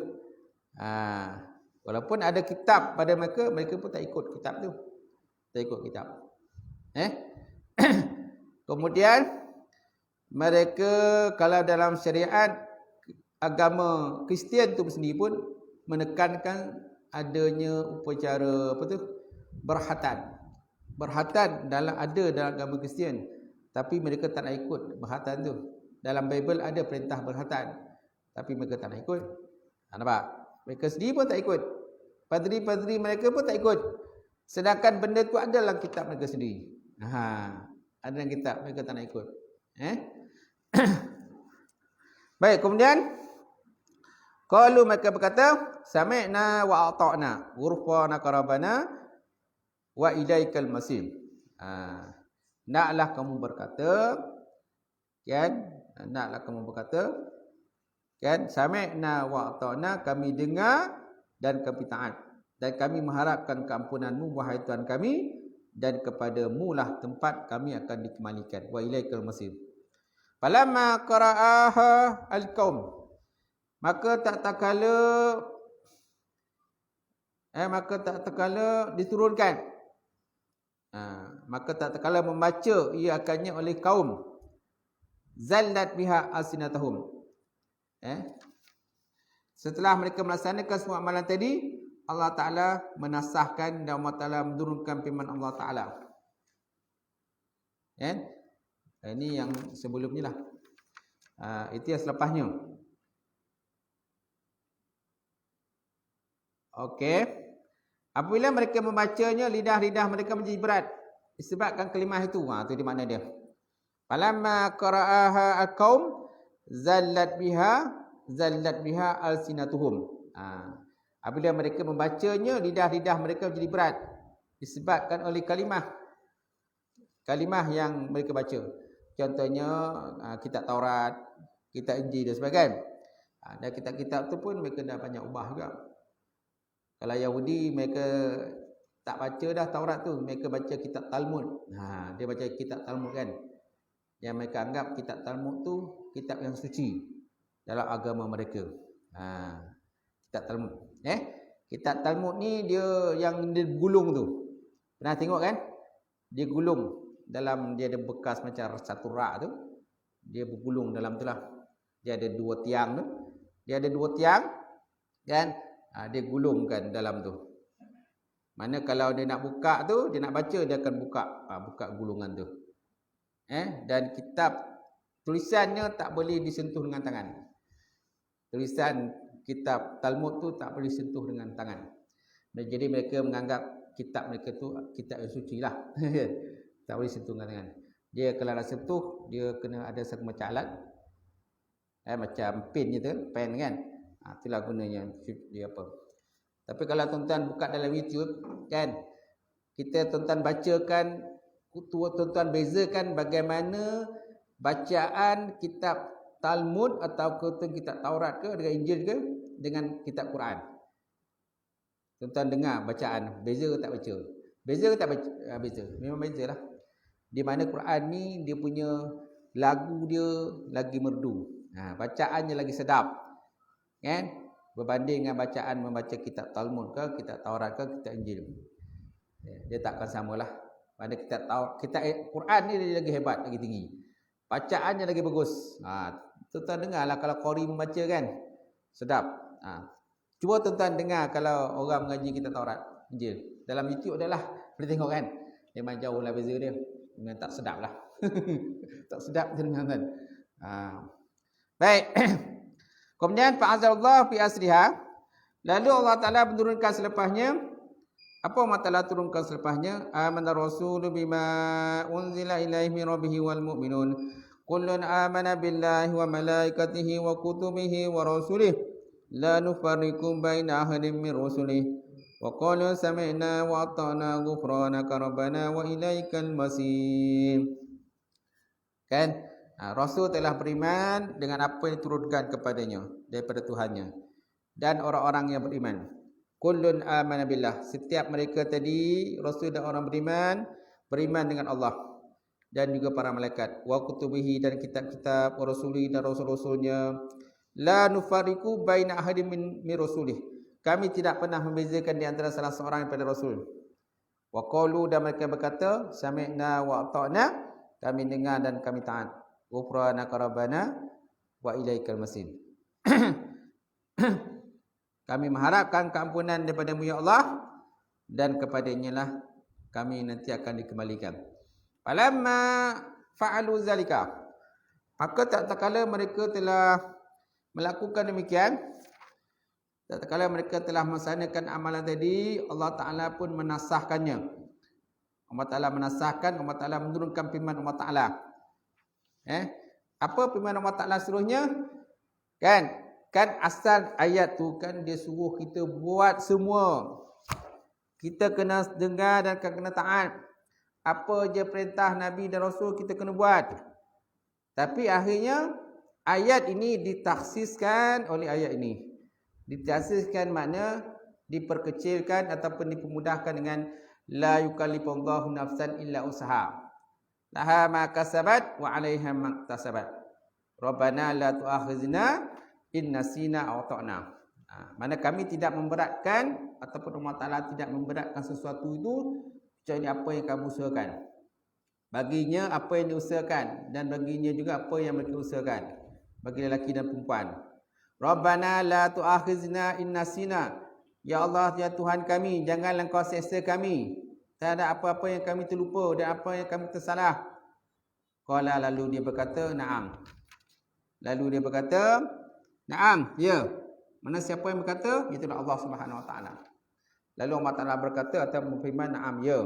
Walaupun ada kitab pada mereka, mereka pun tak ikut kitab tu. Tak ikut kitab. Kemudian mereka kalau dalam syariat agama Kristian tu sendiri pun menekankan adanya upacara berhatan. Berhatan ada dalam agama Kristian, tapi mereka tak nak ikut berhatan tu. Dalam Bible ada perintah berhatan, tapi mereka tak nak ikut. Nampak? Mereka sendiri pun tak ikut. Padri-padri mereka pun tak ikut. Sedangkan benda tu ada dalam kitab mereka sendiri. Ada dalam kitab, mereka tak nak ikut. Baik, kemudian qalu, mereka berkata, sami'na wa ata'na, ghufrana rabbana wa ilaikal masir. Naklah kamu berkata, kan? Naklah kamu berkata, kan? Sami'na wa ata'na, kami dengar dan kami taat. Dan kami mengharapkan keampunanmu, wahai Tuhan kami, dan kepadamu lah tempat kami akan dikembalikan. Wa ilaikal masir. Falamma qara'aha al-qaum, maka tak kala diturunkan. Maka tak kala membaca ia akannya oleh kaum. Zallat biha alsinatahum. Setelah mereka melaksanakan semua amalan tadi, Allah Ta'ala menasahkan dan Allah Ta'ala menurunkan firman Allah Ta'ala. Ini yang sebelumnya lah. Itu yang selepasnya. Okey. Apabila mereka membacanya, lidah-lidah mereka menjadi berat disebabkan kalimah itu. Itu di makna dia. Falamma qara'aha al-qaum zallat biha alsinatuhum. Apabila mereka membacanya, lidah-lidah mereka menjadi berat disebabkan oleh kalimah yang mereka baca. Contohnya kitab Taurat, kitab Injil dan sebagainya. Dan kitab-kitab tu pun mereka dah banyak ubah juga. Kalau Yahudi mereka tak baca dah Taurat tu, mereka baca kitab Talmud. Dia baca kitab Talmud kan. Yang mereka anggap kitab Talmud tu kitab yang suci dalam agama mereka. Kitab Talmud. Kitab Talmud ni dia yang dia gulung tu. Pernah tengok kan? Dia gulung dalam, dia ada bekas macam satu rak tu. Dia bergulung dalam tu lah. Dia ada dua tiang tu. Dia ada dua tiang kan? Dia gulungkan dalam tu. Mana kalau dia nak buka tu, dia nak baca, dia akan buka gulungan tu. Dan kitab tulisannya tak boleh disentuh dengan tangan. Tulisan kitab Talmud tu tak boleh sentuh dengan tangan. Dan jadi mereka menganggap kitab mereka tu kitab yang suci lah. Tak boleh sentuh dengan tangan. Dia kalau nak sentuh, dia kena ada satu macam alat. Macam pen je tu, pen kan. Itulah gunanya dia apa. Tapi kalau tuan-tuan buka dalam YouTube kan, kita tuan-tuan bacakan, tuan-tuan bezakan bagaimana bacaan kitab Talmud atau kitab Taurat ke dengan Injil ke dengan kitab Quran. Tuan-tuan dengar bacaan, beza ke tak baca? Beza ke tak baca? Beza. Memang bezalah. Di mana Quran ni dia punya lagu dia lagi merdu. Bacaannya lagi sedap. Kan? Berbanding dengan bacaan membaca kitab Talmud ke, kitab Taurat ke, kitab Injil. Dia takkan samalah. Pada kitab Quran ni dia lagi hebat, lagi tinggi. bacaannya lagi bagus. Tuan-tuan dengarlah kalau qari membaca kan. Sedap. Cuba tuan-tuan dengar kalau orang mengaji kita Taurat, Injil. Dalam YouTube adalah boleh tengok kan. Memang jauh lah beza dia. Memang tak sedap lah. Tak sedap dengar kan. Baik. Kemudian fa'azallahu fi asriha. Lalu Allah Taala menurunkan selepasnya. Apa Allah Taala turunkan selepasnya? Amana rasulu bima unzila ilaihi min rabbih wal mu'minun. Kullun amana billahi wa malaikatihi wa kutubihi wa rasulih. La nufarriqu baina ahadin min rusulih. Wa qalu sami'na wa ata'na ghufranaka rabbana wa ilaikal masir. Kan? Rasul telah beriman dengan apa yang diturunkan kepadanya daripada Tuhannya. Dan orang-orang yang beriman. Kullun amana billah. Setiap mereka tadi, Rasul dan orang beriman dengan Allah. Dan juga para malaikat. Wa kutubihi dan kitab-kitab, wa rasuli dan rasul-rasulnya. La nufariku baina ahadin min rasulih. Kami tidak pernah membezakan di antara salah seorang daripada Rasul. Wa qalu dan mereka berkata, sami'na wa ata'na. Kami dengar dan kami taat. Ghufranaka rabbana wa ilaikal masir. Kami mengharapkan keampunan daripada-Mu ya Allah, dan kepadanya lah kami nanti akan dikembalikan. Falamma fa'alu zalika. Maka tak kala mereka telah melakukan demikian, tak kala mereka telah melaksanakan amalan tadi, Allah Ta'ala pun menasahkannya. Allah Ta'ala menasahkan, Allah Ta'ala menurunkan firman Allah Ta'ala. Apa firman Allah Ta'ala suruhnya? Kan asal ayat tu kan dia suruh kita buat semua. Kita kena dengar dan kena taat. Apa je perintah Nabi dan Rasul kita kena buat. Tapi akhirnya ayat ini ditakhsiskan oleh ayat ini. Ditakhsiskan makna diperkecilkan ataupun dipermudahkan dengan la yukallifullahu nafsan illa usaha. Laha ma kasabat wa 'alaiha ma iktasabat. Rabbana la tu'akhizna in nasina aw ta'na. Mana kami tidak memberatkan ataupun Allah Taala tidak memberatkan sesuatu itu kecuali apa yang kamu usahakan. Baginya apa yang diusahakan dan baginya juga apa yang mereka usahakan. Bagi lelaki dan perempuan. Rabbana la tu'akhizna in nasina. Ya Allah, ya Tuhan kami, janganlah Engkau seksa kami terhadap apa-apa yang kami terlupa dan apa yang kami tersalah. Qala, lalu dia berkata, na'am. Lalu dia berkata, na'am, ya. Mana siapa yang berkata? Itulah Allah Subhanahu Wa Taala. Lalu Allah Taala berkata atau berfirman, na'am, ya.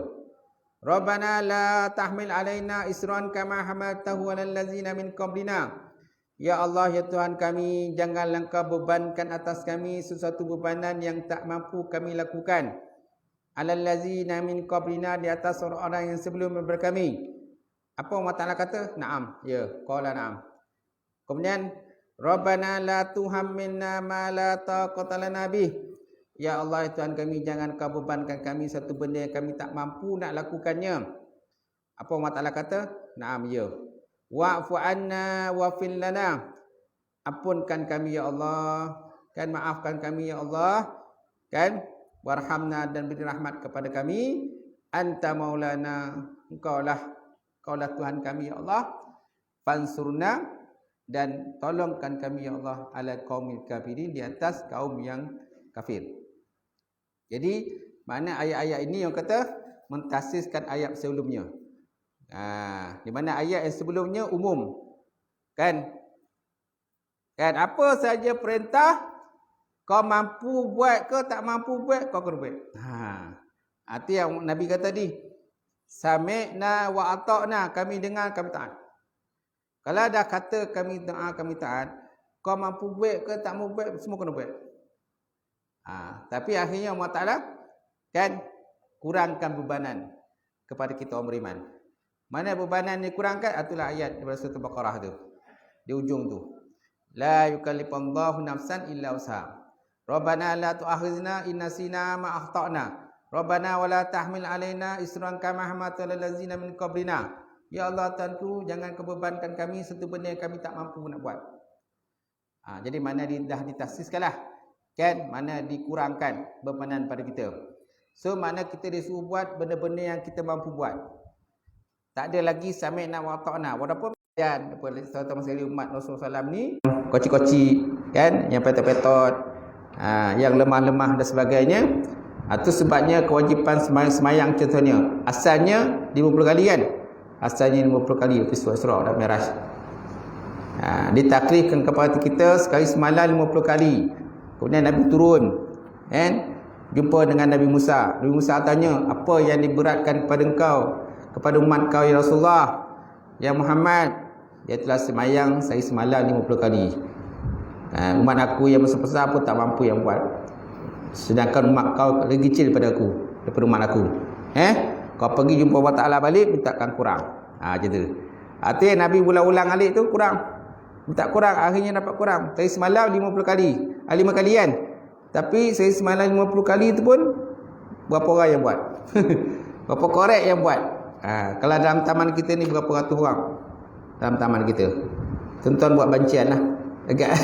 Rabbana la tahmil alaina isran kama hamaltahu 'alal ladzina min qablina. Ya Allah, ya Tuhan kami, janganlah Engkau bebankan atas kami sesuatu bebanan yang tak mampu kami lakukan. 'Alal ladzina min qablina, di atas orang-orang yang sebelum daripada kami. Apa Allah Taala kata? Na'am, ya. Qala na'am. Kemudian Rabbana la tuhammilna ma la taqata lana bih. Ya Allah, ya Tuhan kami, jangan Kau bebankan kami satu benda yang kami tak mampu nak lakukannya. Apa Allah Taala kata? Na'am, ya. Wa'fu anna wa'fil lana. Ampunkan kami ya Allah, kan maafkan kami ya Allah, kan warhamna dan beri rahmat kepada kami. Anta maulana, Engkaulah Tuhan kami ya Allah. Fansurna, dan tolongkan kami ya Allah ala qaumil kafirin, di atas kaum yang kafir. Jadi mana ayat-ayat ini yang kata mentasiskan ayat sebelumnya. Di mana ayat yang sebelumnya umum. Kan apa saja perintah kau mampu buat ke tak mampu buat, kau kena buat. Itu yang Nabi kata tadi. Sami'na wa ata'na, kami dengar, kami taat. Kalau dah kata kami dengar, kami taat, kau mampu buat ke tak mampu buat, semua kena buat. Tapi akhirnya Allah Ta'ala kan kurangkan bebanan kepada kita orang beriman. Mana bebanan dikurangkan? Itulah ayat daripada surah Al-Baqarah tu. Di ujung tu. La yukallifullahu nafsan illa usaha. Rabbana la tu'akhizna in nasina ma akhtana. Rabbana wa la tahmil alaina isran kama hamaltal ladzina min qablina. Ya Allah, Tuhanku, jangan Kau bebankan kami satu benda yang kami tak mampu nak buat. Jadi mana dah ditaksiskanlah. Kan? Mana dikurangkan bebanan pada kita. So mana kita disuruh buat benda-benda yang kita mampu buat. Tak ada lagi sami'na wa ata'na. Walaupun Dan terutama sekali umat Rasulullah SAW ni koci-koci kan, yang petot-petot, yang lemah-lemah dan sebagainya. Itu sebabnya kewajipan semayang contohnya asalnya 50 kali kan, asalnya 50 kali peristiwa Isra dan Mi'raj. Ditaklifkan kepada kita sekali semalam 50 kali. Kemudian Nabi turun kan, jumpa dengan Nabi Musa. Nabi Musa tanya, apa yang diberatkan kepada engkau, kepada umat kau ya Rasulullah, ya Muhammad? Dia telah semayang saya semalam 50 kali. Umat aku yang besar-besar pun tak mampu yang buat, sedangkan umat kau lagi kecil daripada aku, daripada umat aku. Kau pergi jumpa Allah Ta'ala balik, mintakan kurang. Macam tu. Artinya Nabi ulang-ulang alik tu kurang, minta kurang, akhirnya dapat kurang. Saya semalam 50 kali, 5 kali kan. Tapi saya semalam 50 kali tu pun berapa orang yang buat? Berapa korek yang buat? Kalau dalam taman kita ni berapa ratus orang dalam taman kita. Tuan-tuan buat bancian lah agak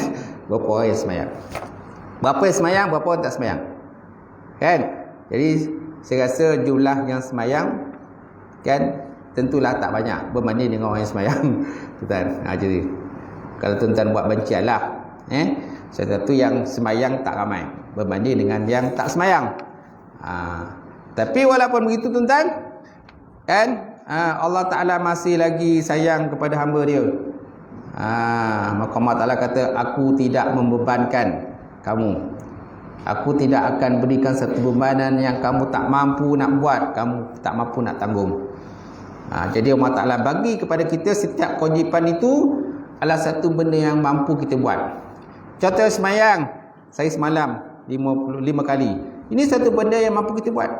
berapa orang yang semayang, berapa yang semayang, berapa orang tak semayang kan. Jadi saya rasa jumlah yang semayang kan tentulah tak banyak berbanding dengan orang yang semayang. Tuan, jadi kalau tuan-tuan buat bancian lah, satu yang semayang tak ramai berbanding dengan yang tak semayang. Tapi walaupun begitu tuan-tuan kan, Allah Ta'ala masih lagi sayang kepada hamba dia. Maka Allah Ta'ala kata, aku tidak membebankan kamu, aku tidak akan berikan satu bebanan yang kamu tak mampu nak buat, kamu tak mampu nak tanggung. Jadi Allah Ta'ala bagi kepada kita setiap kewajipan itu adalah satu benda yang mampu kita buat. Contoh semayang, saya semalam 55 kali, ini satu benda yang mampu kita buat.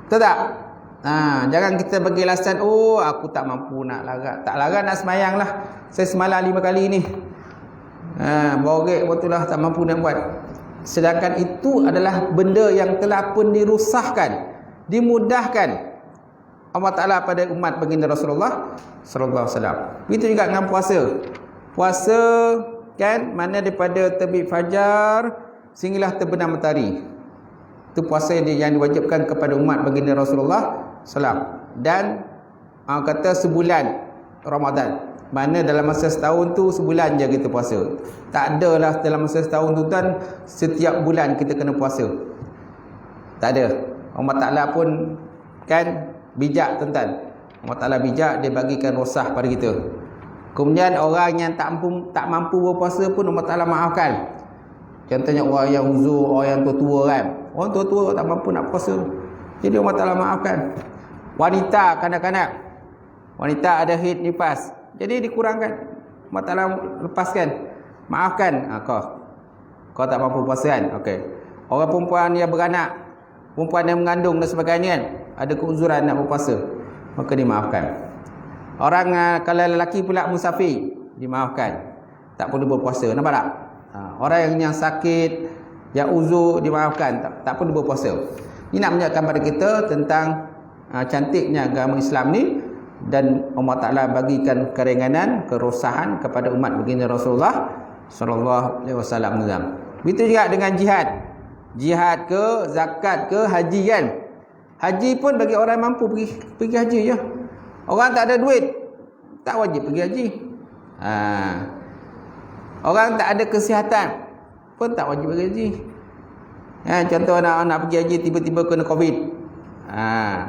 Betul tak? Jangan kita bagi alasan, oh aku tak mampu nak larat, tak larat nak semayang lah, saya semalam 5 kali ni, borek betul lah, tak mampu nak buat. Sedangkan itu adalah benda yang telah pun dirusahkan, dimudahkan Allah Ta'ala pada umat baginda Rasulullah sallallahu alaihi wasallam. Begitu juga dengan puasa. Puasa kan, mana daripada terbit fajar sehinggalah terbenam matahari. Itu puasa yang diwajibkan kepada umat baginda Rasulullah sallam. Dan kata sebulan Ramadan, mana dalam masa setahun tu sebulan je kita puasa. Tak adalah dalam masa setahun tu kan setiap bulan kita kena puasa, tak ada. Allah Ta'ala pun kan bijak tuan-tuan. Allah Ta'ala bijak, dia bagikan rosah pada kita. Kemudian orang yang tak mampu berpuasa pun Allah Ta'ala maafkan. Contohnya orang yang uzur, orang yang tua-tua kan, orang tua-tua tak mampu nak puasa, jadi Allah Ta'ala maafkan. Wanita kanak-kanak, wanita ada haid nifas, jadi dikurangkan, Allah Ta'ala lepaskan, maafkan. Kau tak mampu puasa kan, okey. Orang perempuan yang beranak, perempuan yang mengandung dan sebagainya kan, ada keuzuran nak berpuasa, maka dimaafkan. Orang kalau lelaki pula musafir, dimaafkan, tak perlu berpuasa. Nampak tak? Orang yang sakit, yang uzur, dimaafkan, tak perlu berpuasa. Ini nak menunjukkan pada kita tentang cantiknya agama Islam ni, dan Allah Ta'ala bagikan keringanan, kerosahan kepada umat baginda Rasulullah sallallahu alaihi wasallam. Begitu juga dengan jihad. Jihad ke, zakat ke, haji kan. Haji pun bagi orang yang mampu pergi haji je. Orang tak ada duit, tak wajib pergi haji. Orang tak ada kesihatan pun tak wajib pergi haji. Contoh nak pergi haji, tiba-tiba kena COVID.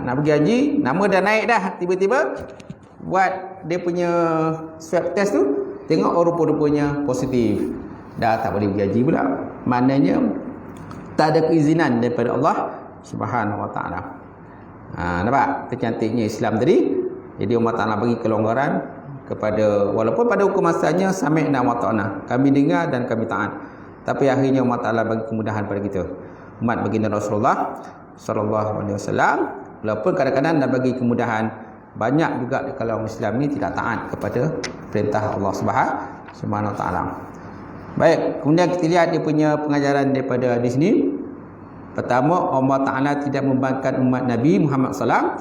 Nak pergi haji, nama dah naik dah, tiba-tiba buat dia punya swab test tu, tengok rupa-rupanya positif, dah tak boleh pergi haji pula. Maknanya tak ada keizinan daripada Allah Subhanahu Wa Ta'ala. Nampak kecantiknya Islam tadi. Jadi Allah Ta'ala bagi kelonggaran kepada, walaupun pada hukum asalnya sami'na wa ta'na, kami dengar dan kami taat, tapi akhirnya Allah Ta'ala bagi kemudahan pada kita, umat baginda Rasulullah sallallahu alaihi wasallam. Walaupun kadang-kadang dah bagi kemudahan, banyak juga kalau Islam ni tidak taat kepada perintah Allah Subhanahu Wa Ta'ala. Baik, kemudian kita lihat dia punya pengajaran daripada hadis ni. Pertama, Allah Ta'ala tidak membebankan umat Nabi Muhammad SAW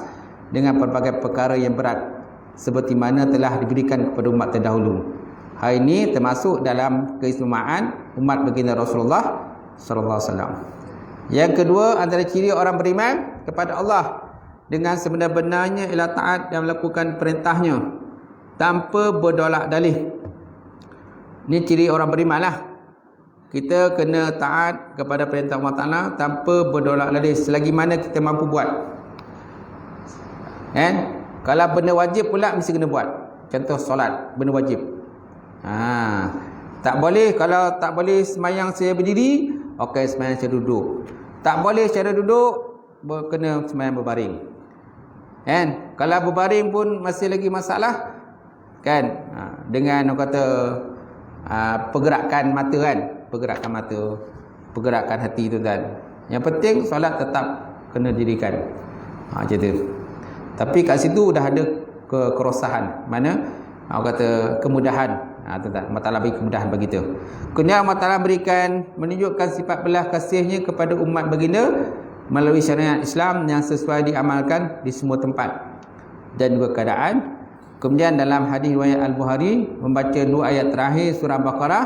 dengan pelbagai perkara yang berat, seperti mana telah diberikan kepada umat terdahulu. Hal ini termasuk dalam keistimewaan umat baginda Rasulullah sallallahu alaihi wasallam. Yang kedua, antara ciri orang beriman kepada Allah dengan sebenar-benarnya ialah taat dan melakukan perintahnya tanpa berdolak dalih. Ini ciri orang beriman lah. Kita kena taat kepada perintah Allah Ta'ala tanpa berdolak dalih selagi mana kita mampu buat. Kan? Kalau benda wajib pula mesti kena buat. Contoh solat, benda wajib. Tak boleh, kalau tak boleh semayang saya berdiri, okey semayang saya duduk. Tak boleh cara duduk, kena semayang berbaring. Kan? Kalau berbaring pun masih lagi masalah, kan? Dengan orang kata pergerakan mata kan, pergerakan mata, pergerakan hati tu kan. Yang penting solat tetap kena dirikan. Macam tu. Tapi kat situ dah ada kerosahan. Mana orang kata kemudahan. Allah Ta'ala beri kemudahan bagi kita. Kemudian Allah Ta'ala menunjukkan sifat belas kasihnya kepada umat baginda melalui syariat Islam yang sesuai diamalkan di semua tempat dan juga keadaan. Kemudian dalam hadis riwayat Al-Bukhari, membaca 2 ayat terakhir surah Baqarah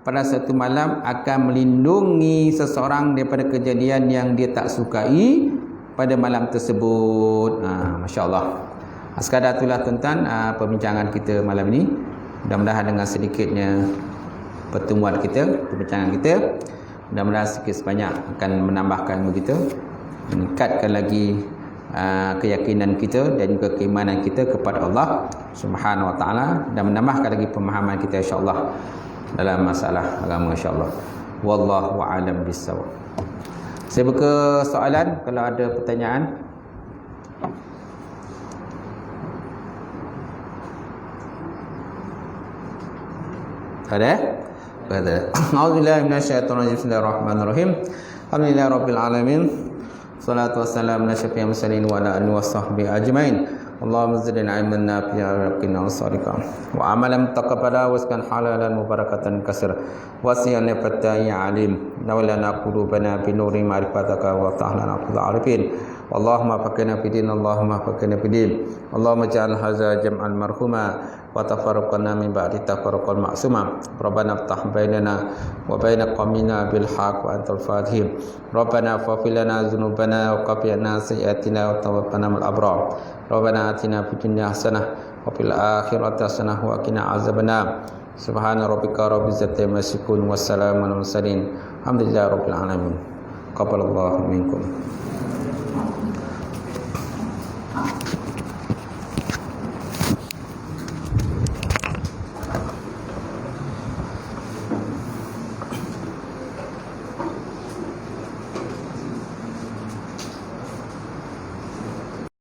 pada satu malam akan melindungi seseorang daripada kejadian yang dia tak sukai pada malam tersebut. Masya Allah. Sekadar itulah tuan-tuan perbincangan kita malam ini. Mudah-mudahan dengan sedikitnya pertemuan kita, perbincangan kita, mudah-mudahan sikit sebanyak akan menambahkan begitu, meningkatkan lagi keyakinan kita dan juga keimanan kita kepada Allah Subhanahu Wa Taala dan menambahkan lagi pemahaman kita insya-Allah dalam masalah agama insya-Allah. Wallahu a'lam bissawab. Saya buka soalan kalau ada pertanyaan. Ada? Ada. A'udzubillahi minasyaitonir rajim. Bismillahirrahmanirrahim. Alhamdulillahirabbil alamin. Salatu wassalamu ala asyrafil mursalin wa ala alihi washabbihi ajmain. Allahumma zidna ilman nafi'an wa qina as-sadiqan. Wa amalan mutaqabbala waskan halalan mubarakatan kasira. Wasiyan fatai alim. Nawlana qulubana bi nuri ma'rifataka wa ta'ala qul arifin. Allahumma faqina fid din, Allahumma faqina fid din. Allahumma ja'al hadza jam'an marhuma wa tafarraqna min ba'di tafarruqan ma'suma. Rabbana iftah bainana wa bain qawmina bil haqq wa antal fatihim. Rabbana faghfir lana dhunubana wa qina anna sayyi'atina wa tawaffana ma'al abrar. Rabbana atina fid dunya hasanah wa fil akhirati hasanah wa qina azabannar. Subhana rabbika rabbil izzati amma yasifun wa salamun alal mursalin. Alhamdulillahi rabbil alamin. Qabalallahu minkum.